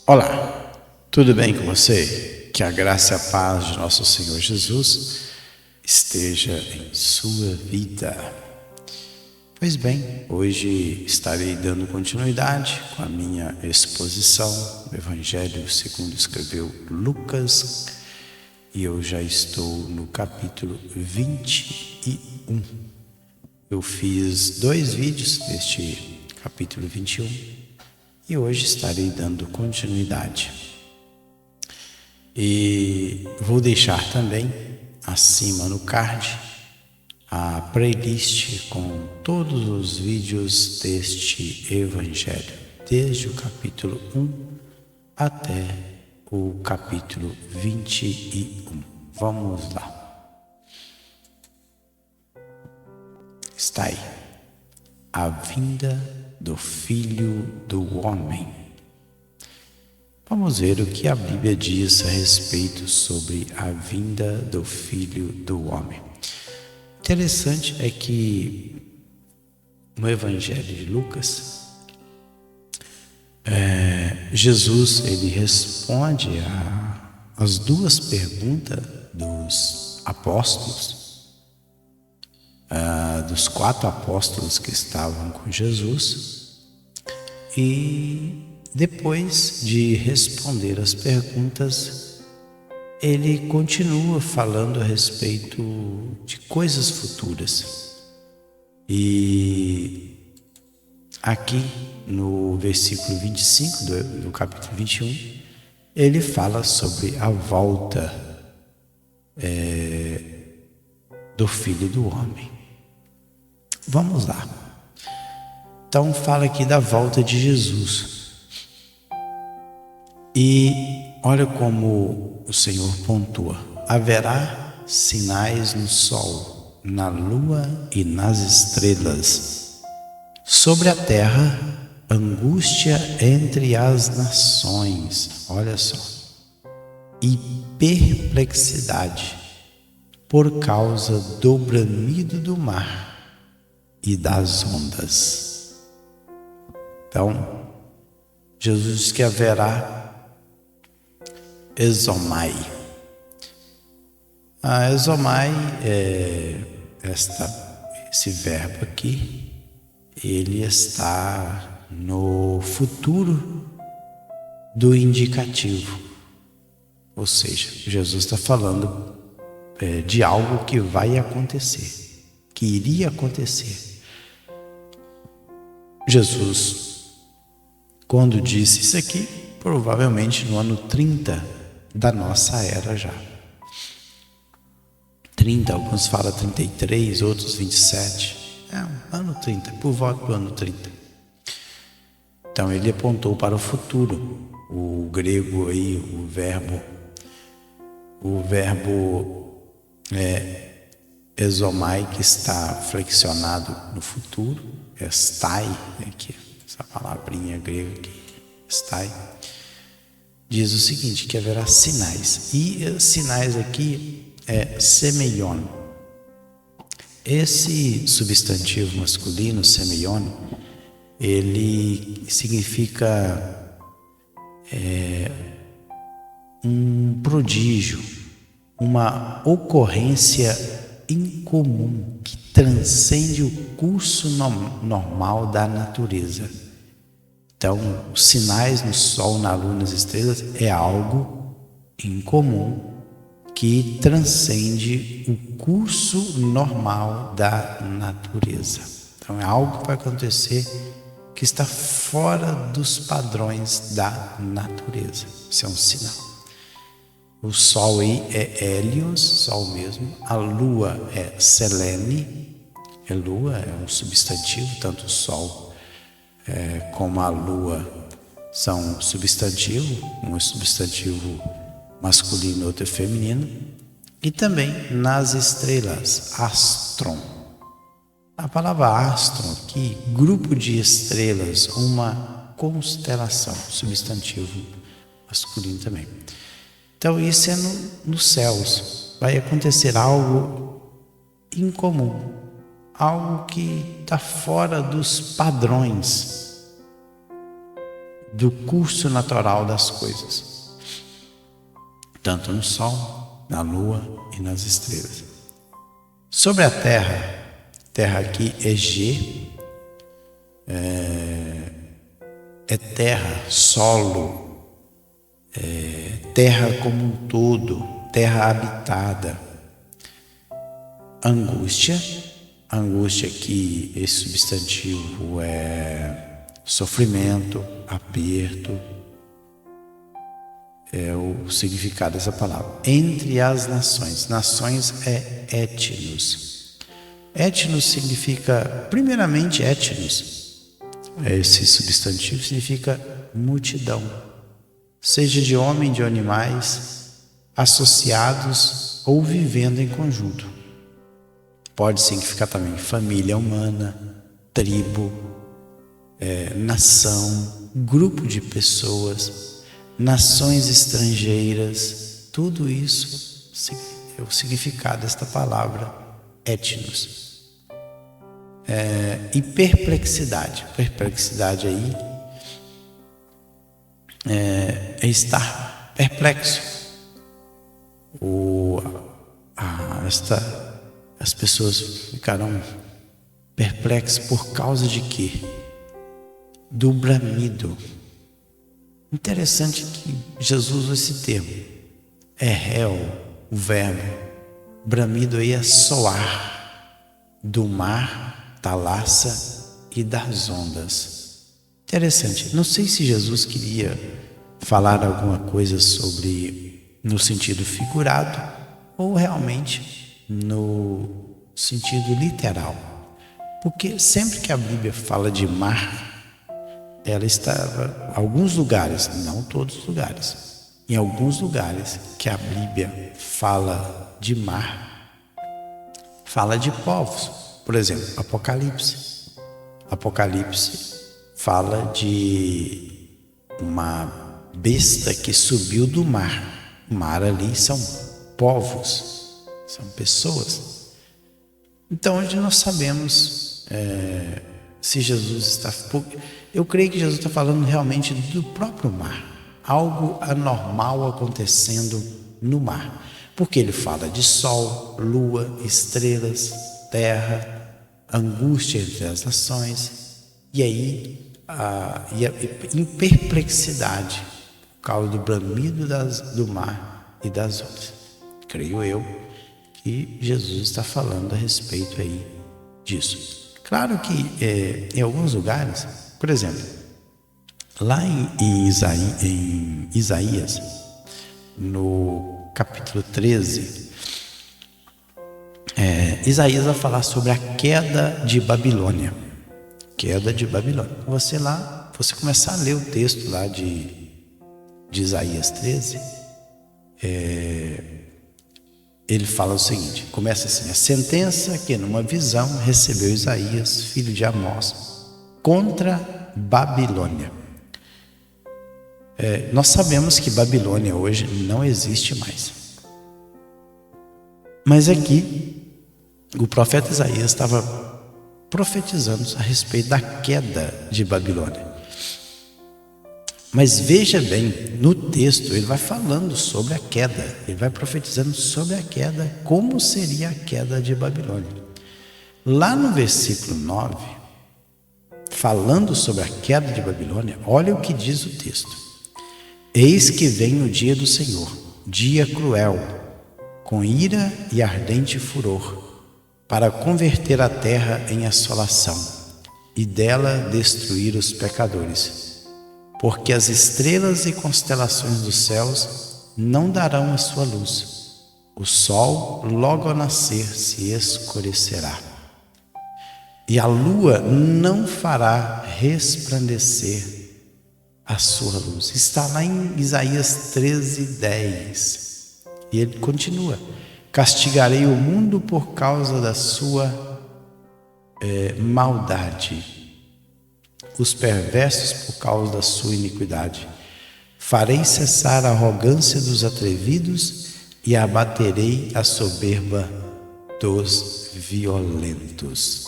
Olá, tudo bem com você? Que a graça e a paz de nosso Senhor Jesus esteja em sua vida. Pois bem, hoje estarei dando continuidade com a minha exposição do Evangelho segundo escreveu Lucas, e eu já estou no capítulo 21. Eu fiz 2 vídeos deste capítulo 21 e hoje estarei dando continuidade. E vou deixar também acima no card a playlist com todos os vídeos deste Evangelho, desde o capítulo 1 até o capítulo 21. Vamos lá. Está aí. A vinda do Filho do Homem. Vamos ver o que a Bíblia diz a respeito sobre a vinda do Filho do Homem. Interessante é que no Evangelho de Lucas, Jesus ele responde às 2 perguntas dos apóstolos, dos 4 apóstolos que estavam com Jesus, e depois de responder as perguntas, ele continua falando a respeito de coisas futuras. E aqui no versículo 25 do capítulo 21, ele fala sobre a volta do Filho do Homem. Vamos lá. Então fala aqui da volta de Jesus. E olha como o Senhor pontua: haverá sinais no sol, na lua e nas estrelas. Sobre a terra, angústia entre as nações. Olha só. E perplexidade por causa do bramido do mar e das ondas. Então, Jesus diz que haverá exomai. A exomai esse verbo aqui, ele está no futuro do indicativo. Ou seja, Jesus está falando de algo que vai acontecer, que iria acontecer. Jesus, quando disse isso aqui, provavelmente no ano 30 da nossa era já. 30, alguns falam 33, outros 27. Ano 30, por volta do ano 30. Então ele apontou para o futuro. O grego aí, o verbo exomai, que está flexionado no futuro, estai, que essa palavrinha grega aqui, estai, diz o seguinte, que haverá sinais. E sinais aqui é semeion. Esse substantivo masculino, semeion, ele significa um prodígio, uma ocorrência incomum que transcende o curso normal da natureza. Então, os sinais no sol, na lua, nas estrelas é algo incomum que transcende o curso normal da natureza. Então, é algo que vai acontecer que está fora dos padrões da natureza. Isso é um sinal. O sol aí é Hélios, sol mesmo. A lua é Selene. A lua é um substantivo, tanto o sol como a lua são substantivo, um é substantivo masculino, outro é feminino. E também nas estrelas, astron. A palavra astron aqui, grupo de estrelas, uma constelação, substantivo masculino também. Então isso é nos céus. Vai acontecer algo incomum, algo que está fora dos padrões do curso natural das coisas, tanto no Sol, na Lua e nas estrelas. Sobre a terra aqui é G, é terra, solo, terra como um todo, terra habitada. Angústia aqui, esse substantivo é sofrimento, aperto, é o significado dessa palavra. Entre as nações, nações é etnos. Etnos significa, primeiramente etnos, esse substantivo significa multidão, seja de homem, de animais, associados ou vivendo em conjunto. Pode significar também família humana, tribo, nação, grupo de pessoas, nações estrangeiras. Tudo isso é o significado desta palavra etnos. E perplexidade. Perplexidade aí é estar perplexo. As pessoas ficarão perplexas por causa de quê? Do bramido. Interessante que Jesus usa esse termo. Réu, o verbo. Bramido aí é soar do mar, da laça e das ondas. Interessante. Não sei se Jesus queria falar alguma coisa sobre no sentido figurado ou realmente no sentido literal, porque sempre que a Bíblia fala de mar, ela estava em alguns lugares, não todos os lugares, em alguns lugares que a Bíblia fala de mar, fala de povos. Por exemplo, Apocalipse fala de uma besta que subiu do mar. O mar ali são povos, são pessoas. Então, onde nós sabemos se Jesus está... Eu creio que Jesus está falando realmente do próprio mar. Algo anormal acontecendo no mar. Porque ele fala de sol, lua, estrelas, terra, angústia entre as nações. E aí, em perplexidade, por causa do bramido do mar e das ondas. Creio eu que Jesus está falando a respeito aí disso. Claro que em alguns lugares, por exemplo, lá em Isaías, no capítulo 13, Isaías vai falar sobre a queda de Babilônia. Queda de Babilônia. Você começar a ler o texto lá de Isaías 13, ele fala o seguinte, começa assim: a sentença que numa visão recebeu Isaías, filho de Amós, contra Babilônia. Nós sabemos que Babilônia hoje não existe mais. Mas aqui, o profeta Isaías estava profetizando a respeito da queda de Babilônia. Mas veja bem, no texto ele vai falando sobre a queda, ele vai profetizando sobre a queda, como seria a queda de Babilônia. Lá no versículo 9, falando sobre a queda de Babilônia, olha o que diz o texto: eis que vem o dia do Senhor, dia cruel, com ira e ardente furor, para converter a terra em assolação e dela destruir os pecadores. Porque as estrelas e constelações dos céus não darão a sua luz. O sol, logo ao nascer, se escurecerá. E a lua não fará resplandecer a sua luz. Está lá em Isaías 13:10. E ele continua: castigarei o mundo por causa da sua maldade, os perversos por causa da sua iniquidade. Farei cessar a arrogância dos atrevidos e abaterei a soberba dos violentos.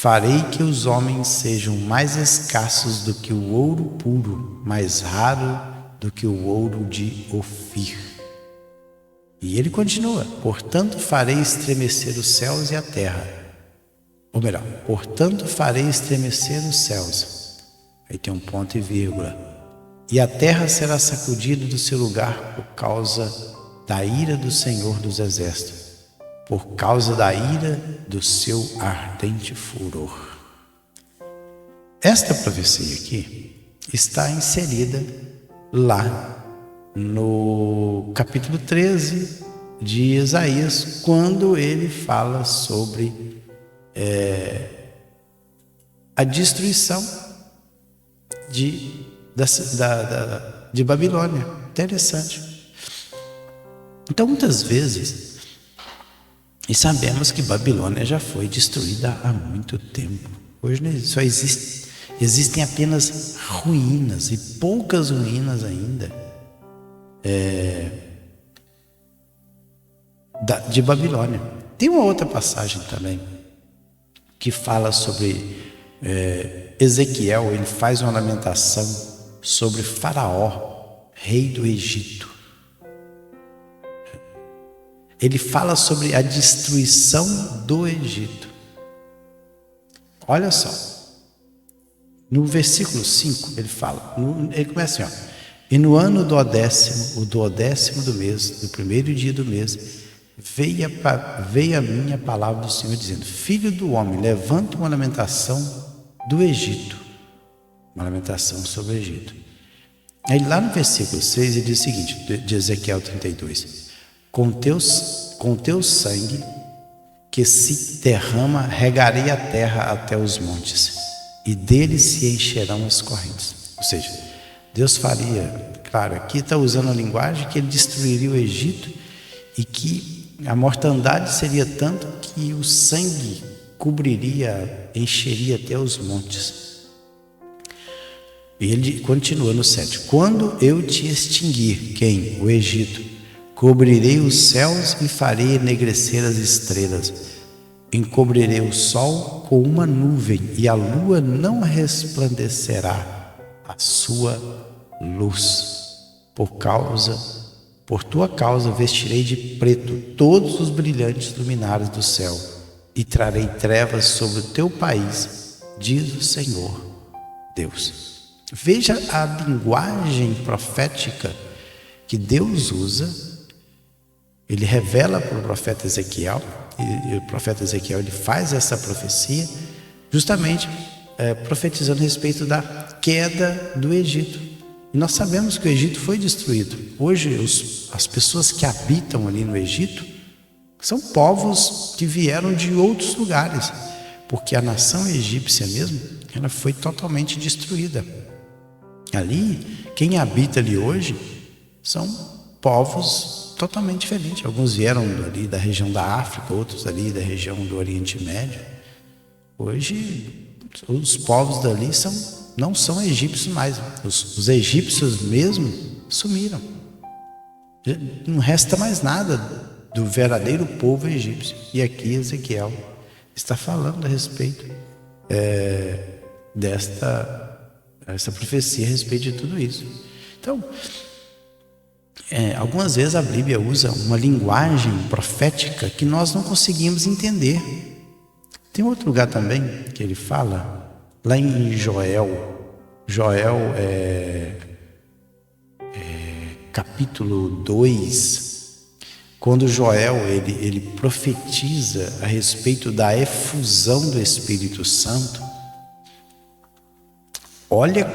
Farei que os homens sejam mais escassos do que o ouro puro, mais raro do que o ouro de Ofir. E ele continua: portanto farei estremecer os céus e a terra. Ou melhor, portanto farei estremecer os céus. Aí tem um ponto e vírgula. E a terra será sacudida do seu lugar por causa da ira do Senhor dos Exércitos, por causa da ira do seu ardente furor. Esta profecia aqui está inserida lá no capítulo 13 de Isaías, quando ele fala sobre a destruição de Babilônia. Interessante. Então, muitas vezes, e sabemos que Babilônia já foi destruída há muito tempo. Hoje só existem apenas ruínas, e poucas ruínas ainda de Babilônia. Tem uma outra passagem também que fala sobre Ezequiel. Ele faz uma lamentação sobre Faraó, rei do Egito. Ele fala sobre a destruição do Egito. Olha só, no versículo 5 ele fala, ele começa assim, ó: e no ano do 10º do mês, do primeiro dia do mês, veio a minha palavra do Senhor dizendo: filho do homem, levanta uma lamentação do Egito. Uma lamentação sobre o Egito. Aí lá no versículo 6 ele diz o seguinte, de Ezequiel 32: com teu sangue que se derrama, regarei a terra até os montes, e deles se encherão as correntes. Ou seja, Deus faria, claro, aqui está usando a linguagem que ele destruiria o Egito e que a mortandade seria tanto que o sangue encheria até os montes. E ele continua no 7: quando eu te extinguir, quem? O Egito, cobrirei os céus e farei enegrecer as estrelas. Encobrirei o sol com uma nuvem, e a lua não resplandecerá a sua luz. Por tua causa vestirei de preto todos os brilhantes luminares do céu, e trarei trevas sobre o teu país, diz o Senhor Deus. Veja a linguagem profética que Deus usa. Ele revela para o profeta Ezequiel, e o profeta Ezequiel ele faz essa profecia justamente profetizando a respeito da queda do Egito. E nós sabemos que o Egito foi destruído. Hoje as pessoas que habitam ali no Egito são povos que vieram de outros lugares, porque a nação egípcia mesmo, ela foi totalmente destruída. Ali, quem habita ali hoje são povos totalmente diferentes. Alguns vieram ali da região da África, outros ali da região do Oriente Médio. Hoje, os povos dali não são egípcios mais. Os egípcios mesmo sumiram. Não resta mais nada do verdadeiro povo egípcio. E aqui Ezequiel está falando a respeito dessa profecia a respeito de tudo isso. Então, algumas vezes a Bíblia usa uma linguagem profética que nós não conseguimos entender. Tem outro lugar também que ele fala, lá em Joel capítulo 2, quando Joel ele profetiza a respeito da efusão do Espírito Santo. Olha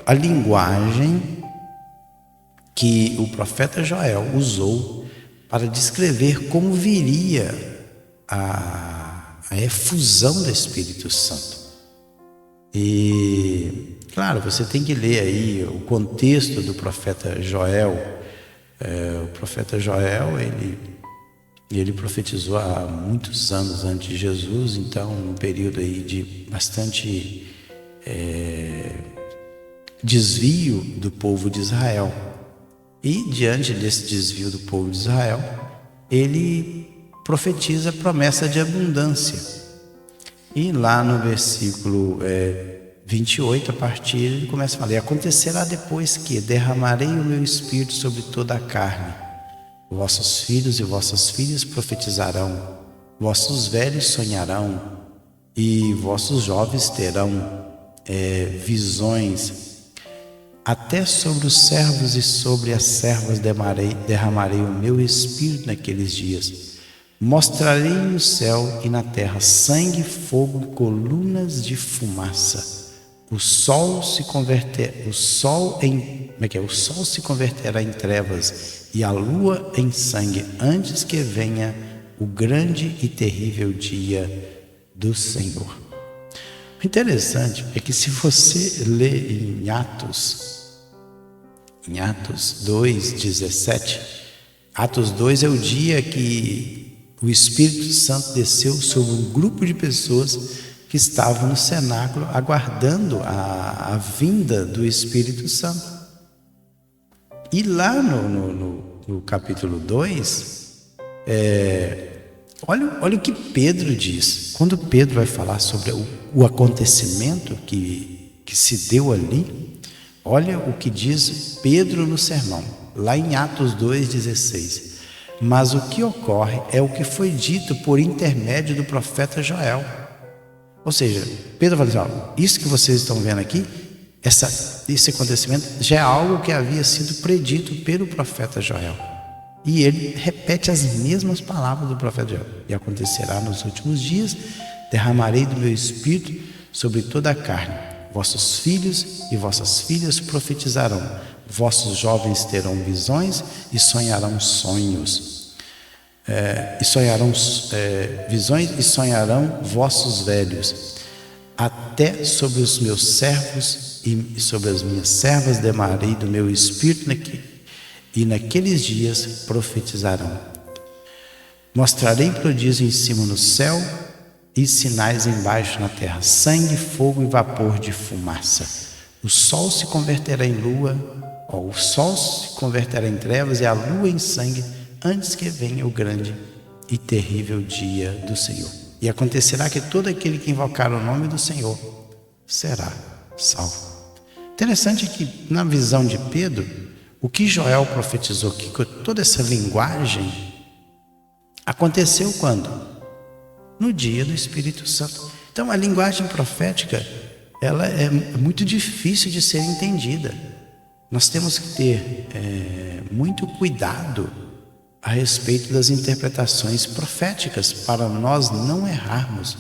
a linguagem que o profeta Joel usou para descrever como viria a efusão do Espírito Santo. E, claro, você tem que ler aí o contexto do profeta Joel. O profeta Joel, ele profetizou há muitos anos antes de Jesus, então um período aí de bastante desvio do povo de Israel. E diante desse desvio do povo de Israel, ele profetiza a promessa de abundância. E lá no versículo 28, a partir, ele começa a falar: e acontecerá depois que derramarei o meu espírito sobre toda a carne. Vossos filhos e vossas filhas profetizarão, vossos velhos sonharão, e vossos jovens terão visões. Até sobre os servos e sobre as servas derramarei o meu espírito naqueles dias. Mostrarei no céu e na terra sangue, fogo e colunas de fumaça. O sol se converterá em trevas e a lua em sangue, antes que venha o grande e terrível dia do Senhor. O interessante é que, se você ler em Atos 2:17, Atos 2 é o dia que o Espírito Santo desceu sobre um grupo de pessoas que estavam no cenáculo aguardando a vinda do Espírito Santo. E lá no capítulo 2, olha o que Pedro diz. Quando Pedro vai falar sobre o acontecimento que se deu ali, olha o que diz Pedro no sermão, lá em Atos 2:16. Mas o que ocorre é o que foi dito por intermédio do profeta Joel. Ou seja, Pedro fala assim: isso que vocês estão vendo aqui, esse acontecimento já é algo que havia sido predito pelo profeta Joel. E ele repete as mesmas palavras do profeta Joel: e acontecerá nos últimos dias, derramarei do meu espírito sobre toda a carne. Vossos filhos e vossas filhas profetizarão, vossos jovens terão visões e sonharão sonhos. Visões e sonharão vossos velhos. Até sobre os meus servos e sobre as minhas servas derramarei do meu espírito, e naqueles dias profetizarão. Mostrarei prodígio em cima no céu e sinais embaixo na terra: sangue, fogo e vapor de fumaça. O sol se converterá em trevas e a lua em sangue, antes que venha o grande e terrível dia do Senhor. E acontecerá que todo aquele que invocar o nome do Senhor será salvo. Interessante que, na visão de Pedro, o que Joel profetizou aqui, toda essa linguagem, aconteceu quando? No dia do Espírito Santo. Então, a linguagem profética, ela é muito difícil de ser entendida. Nós temos que ter muito cuidado a respeito das interpretações proféticas, para nós não errarmos.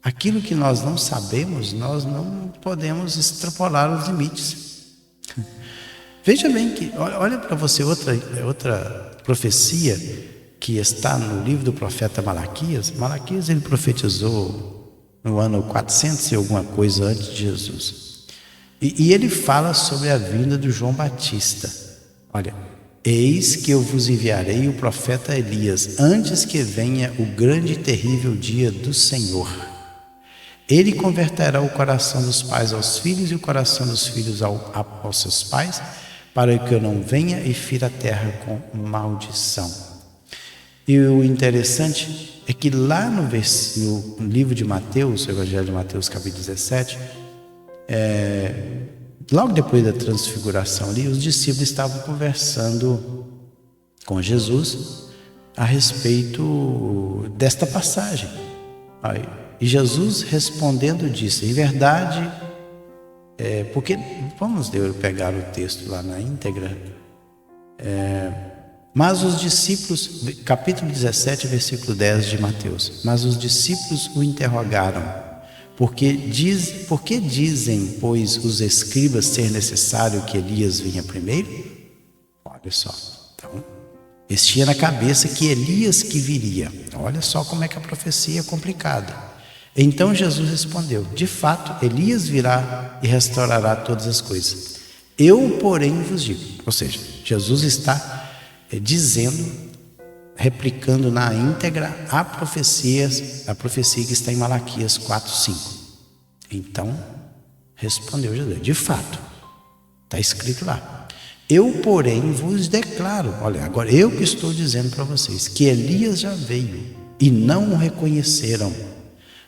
Aquilo que nós não sabemos, nós não podemos extrapolar os limites. Veja bem que, olha para você outra profecia que está no livro do profeta Malaquias. Malaquias, ele profetizou no ano 400 e alguma coisa antes de Jesus. E ele fala sobre a vinda do João Batista. Olha: eis que eu vos enviarei o profeta Elias, antes que venha o grande e terrível dia do Senhor. Ele converterá o coração dos pais aos filhos e o coração dos filhos aos seus pais, para que eu não venha e fira a terra com maldição. E o interessante é que lá no livro de Mateus, o Evangelho de Mateus, capítulo 17, logo depois da transfiguração ali, os discípulos estavam conversando com Jesus a respeito desta passagem. E Jesus, respondendo, disse: em verdade, porque vamos pegar o texto lá na íntegra. Mas os discípulos, capítulo 17, versículo 10 de Mateus. Mas os discípulos o interrogaram: Por que dizem, pois, os escribas ser necessário que Elias venha primeiro? Olha só, então, eles tinham na cabeça que Elias que viria. Olha só como é que a profecia é complicada. Então Jesus respondeu: de fato, Elias virá e restaurará todas as coisas. Eu, porém, vos digo. Ou seja, Jesus está dizendo, replicando na íntegra a profecia que está em Malaquias 4:5. Então respondeu Jesus: de fato, está escrito lá. Eu, porém, vos declaro, olha, agora eu que estou dizendo para vocês, que Elias já veio e não o reconheceram,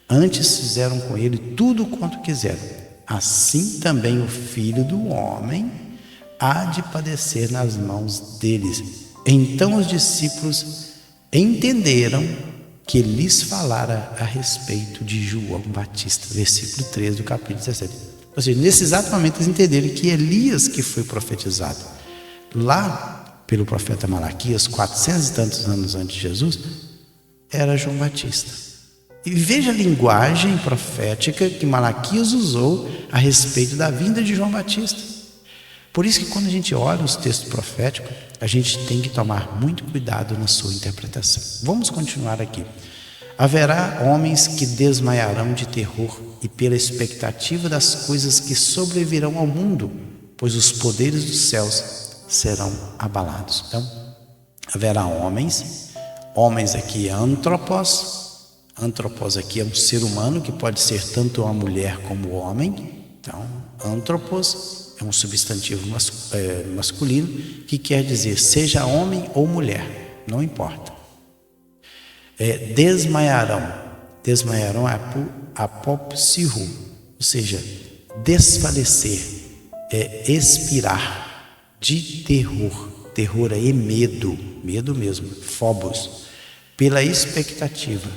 Antes fizeram com ele tudo quanto quiseram. Assim também o Filho do Homem há de padecer nas mãos deles. Então os discípulos entenderam que lhes falara a respeito de João Batista. Versículo 13 do capítulo 17. Ou seja, nesse exato momento eles entenderam que Elias, que foi profetizado lá pelo profeta Malaquias, 400 e tantos anos antes de Jesus, era João Batista. E veja a linguagem profética que Malaquias usou a respeito da vinda de João Batista. Por isso que quando a gente olha os textos proféticos, a gente tem que tomar muito cuidado na sua interpretação. Vamos continuar aqui. Haverá homens que desmaiarão de terror e pela expectativa das coisas que sobrevirão ao mundo, pois os poderes dos céus serão abalados. Então, haverá homens aqui é antropos aqui é um ser humano que pode ser tanto uma mulher como homem. Então, antropos é um substantivo masculino que quer dizer seja homem ou mulher, não importa. Desmaiarão é apopsiru, ou seja, desfalecer, expirar de terror. Terror é medo mesmo, phobos, pela expectativa.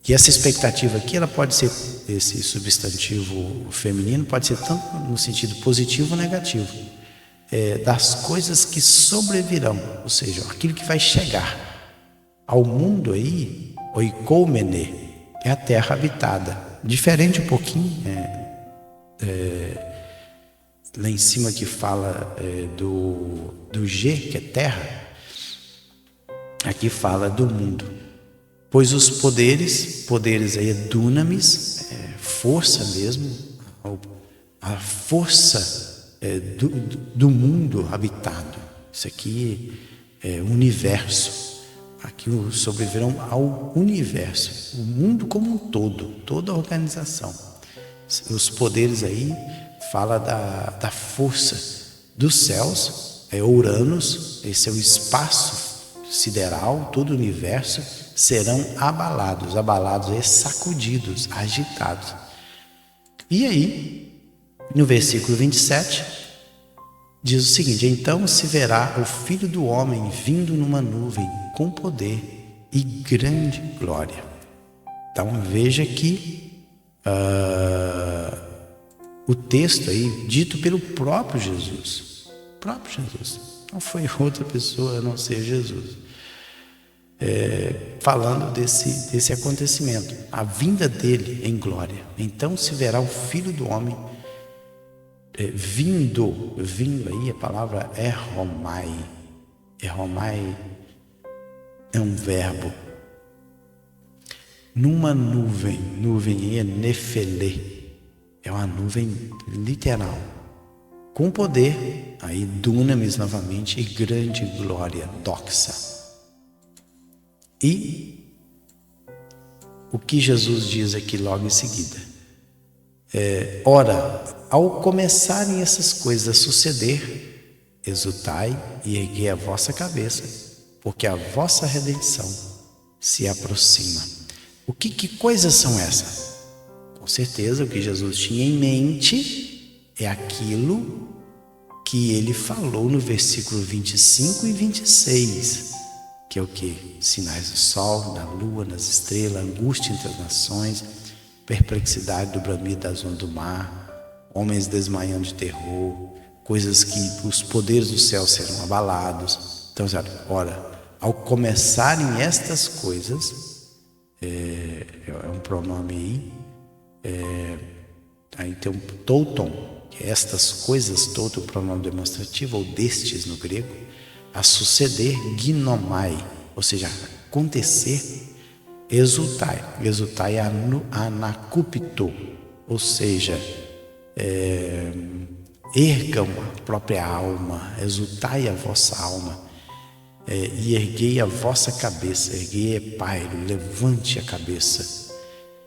E essa expectativa aqui, ela pode ser, esse substantivo feminino, pode ser tanto no sentido positivo ou negativo, das coisas que sobrevirão, ou seja, aquilo que vai chegar ao mundo aí, oikoumene, é a terra habitada. Diferente um pouquinho, lá em cima que fala do G, que é terra, aqui fala do mundo. Pois os poderes aí é dunamis, força mesmo, a força do mundo habitado. Isso aqui é o universo. Aqui sobrevirão ao universo, o mundo como um todo, toda a organização. Os poderes aí fala da força dos céus, Uranus, esse é o espaço sideral, todo o universo, serão abalados é sacudidos, agitados. E aí, no versículo 27, diz o seguinte: então se verá o Filho do Homem vindo numa nuvem com poder e grande glória. Então veja que o texto aí dito pelo próprio Jesus, não foi outra pessoa a não ser Jesus, falando desse acontecimento, a vinda dele em glória. Então se verá o Filho do Homem vindo aí, a palavra eromai é um verbo, numa nuvem aí é nefelê, é uma nuvem literal, com poder, aí dunamis novamente, e grande glória, doxa. E o que Jesus diz aqui logo em seguida? Ora, ao começarem essas coisas a suceder, exultai e erguei a vossa cabeça, porque a vossa redenção se aproxima. Que coisas são essas? Com certeza o que Jesus tinha em mente é aquilo que ele falou no versículo 25 e 26, que é o que? Sinais do sol, da lua, das estrelas, angústia entre as nações, perplexidade do bramido das ondas do mar, homens desmaiando de terror, coisas que os poderes do céu serão abalados. Então, ora, ao começarem estas coisas, é um pronome aí tem um touton, que é estas coisas, touton, pronome demonstrativo, ou destes no grego, a suceder, ginomai, ou seja, acontecer, exultai anacupito, ou seja, ergam a própria alma, exultai a vossa alma, e erguei a vossa cabeça, erguei pairo, levante a cabeça,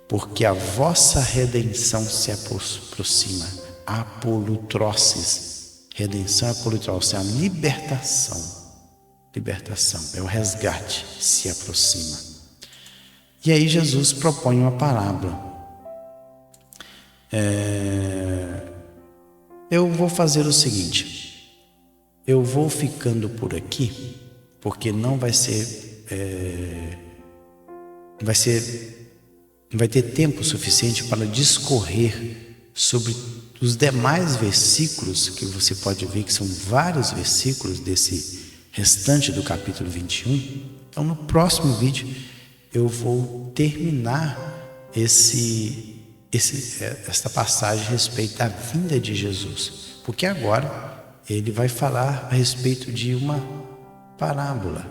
porque a vossa redenção se aproxima. Apolutrosis, redenção, apolutrosis, é a libertação, é o resgate, se aproxima. E aí Jesus propõe uma parábola. Eu vou fazer o seguinte, eu vou ficando por aqui, porque não vai ter tempo suficiente para discorrer sobre os demais versículos, que você pode ver que são vários versículos desse restante do capítulo 21. Então no próximo vídeo eu vou terminar esta passagem a respeito da vinda de Jesus, porque agora ele vai falar a respeito de uma parábola,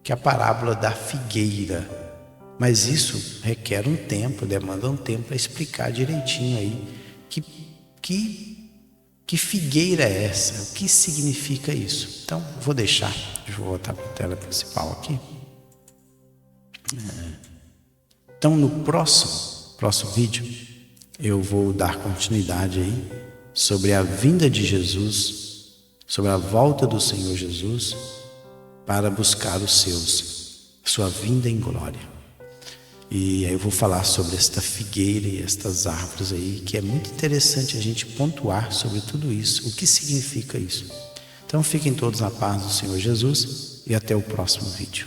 que é a parábola da figueira. Mas isso requer um tempo, demanda um tempo para explicar direitinho aí que figueira é essa, o que significa isso. Então vou deixa eu voltar para a tela principal aqui. Então no próximo vídeo eu vou dar continuidade aí sobre a vinda de Jesus, sobre a volta do Senhor Jesus para buscar os seus, sua vinda em glória. E aí eu vou falar sobre esta figueira e estas árvores aí, que é muito interessante a gente pontuar sobre tudo isso, o que significa isso. Então fiquem todos na paz do Senhor Jesus e até o próximo vídeo.